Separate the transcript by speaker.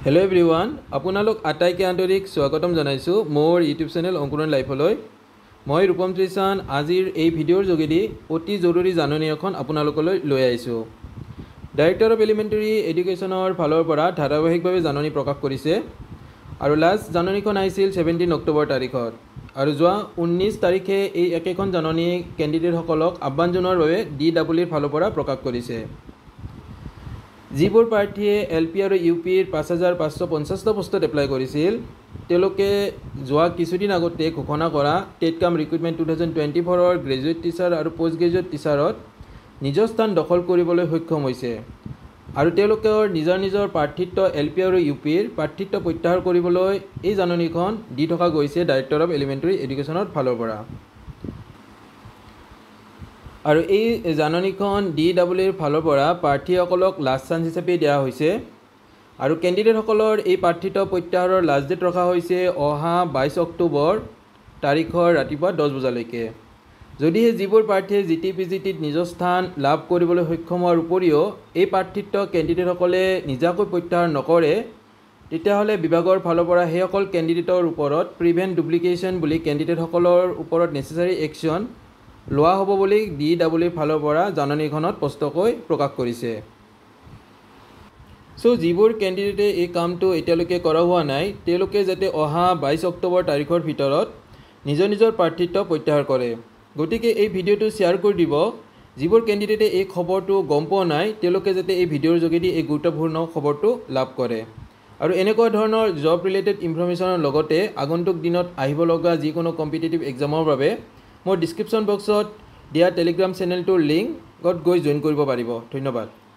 Speaker 1: hello everyone আপোনালোক আটাইকে আন্তৰিক স্বাগতম জনাইছো মোৰ ইউটিউব চেনেল অংকুৰণ লাইফলৈ মই ৰূপম ত্ৰিশান আজিৰ এই ভিডিঅ'ৰ যোগেদি অতি জৰুৰী জাননী এখন আপোনালোকলৈ লৈ আহিছো ডাইৰেক্টৰ অফ এলিমেণ্টাৰী এডুকেশ্যনৰ ফালৰ পৰা ধাৰাবাহিকভাৱে জাননী প্ৰকাশ কৰিছে আৰু লাষ্ট জাননীখন আহিছিল 17 অক্টোবৰ তাৰিখত আৰু যোৱা 19 তাৰিখে এই একেখন জাননী কেণ্ডিডেটসকলক আহ্বান জনোৱাৰ বাবে ডিডব্লিউৰ ফালৰ পৰা প্ৰকাশ কৰিছে যিবোৰ প্ৰাৰ্থীয়ে এলপি আৰু ইউপিৰ 5550টা পোষ্টত এপ্লাই কৰিছিল তেওঁলোকে যোৱা কিছুদিন আগতে ঘোষণা কৰা টেটকাম ৰিক্ৰুটমেণ্ট 2024ৰ গ্ৰেজুৱেট টিচাৰ আৰু পোষ্ট গ্ৰেজুৱেট টিচাৰত নিজৰ স্থান দখল কৰিবলৈ সক্ষম হৈছে আৰু তেওঁলোকৰ নিজৰ প্ৰাৰ্থিত্ব এলপি আৰু ইউপিৰ প্ৰাৰ্থিত্ব প্ৰত্যাহাৰ কৰিবলৈ এই জাননীখন দি থকা গৈছে ডাইৰেক্টৰ অফ এলিমেণ্টাৰী এডুকেশ্যনৰ ফালৰ পৰা আৰু এই জাননীখন ডিডব্লিউৰ ফালৰ পৰা প্ৰাৰ্থীসকলক লাষ্ট চান্স হিচাপে দিয়া হৈছে আৰু কেণ্ডিডেটসকলৰ এই প্ৰাৰ্থিত্ব প্ৰত্যাহাৰৰ লাষ্ট ডেট ৰখা হৈছে অহা 22 অক্টোবৰ তাৰিখৰ ৰাতিপুৱা 10 বজালৈকে যদিহে যিবোৰ প্ৰাৰ্থীয়ে জিটিপিজিটিত নিজৰ স্থান লাভ কৰিবলৈ সক্ষম হোৱাৰ উপৰিও এই প্ৰাৰ্থিত্ব কেণ্ডিডেটসকলে নিজাকৈ প্ৰত্যাহাৰ নকৰে তেতিয়াহ'লে বিভাগৰ ফালৰ পৰা সেইসকল কেণ্ডিডেটৰ ওপৰত প্ৰিভেণ্ট ডুপ্লিকেশ্যন বুলি কেণ্ডিডেটসকলৰ ওপৰত নেচেচাৰী একশ্যন লোৱা হ'ব বুলি ডিডব্লিউৰ ফালৰ পৰা জাননীখনত স্পষ্টকৈ প্ৰকাশ কৰিছে সো যিবোৰ কেণ্ডিডেটে এই কামটো এতিয়ালৈকে কৰা হোৱা নাই তেওঁলোকে যাতে অহা 22 অক্টোবৰ তাৰিখৰ ভিতৰত নিজৰ প্ৰাৰ্থিত্ব প্ৰত্যাহাৰ কৰে গতিকে এই ভিডিঅ'টো শ্বেয়াৰ কৰি দিব যিবোৰ কেণ্ডিডেটে এই খবৰটো গম পোৱা নাই তেওঁলোকে যাতে এই ভিডিঅ'ৰ যোগেদি এই গুৰুত্বপূৰ্ণ খবৰটো লাভ কৰে আৰু এনেকুৱা ধৰণৰ জব ৰিলেটেড ইনফৰমেশ্যনৰ লগতে আগন্তুক দিনত আহিব লগা যিকোনো কম্পিটিটিভ এক্সামৰ বাবে মোৰ ডিছক্ৰিপশ্যন বক্সত দিয়া টেলিগ্ৰাম চেনেলটোৰ লিংকত গৈ জইন কৰিব পাৰিব ধন্যবাদ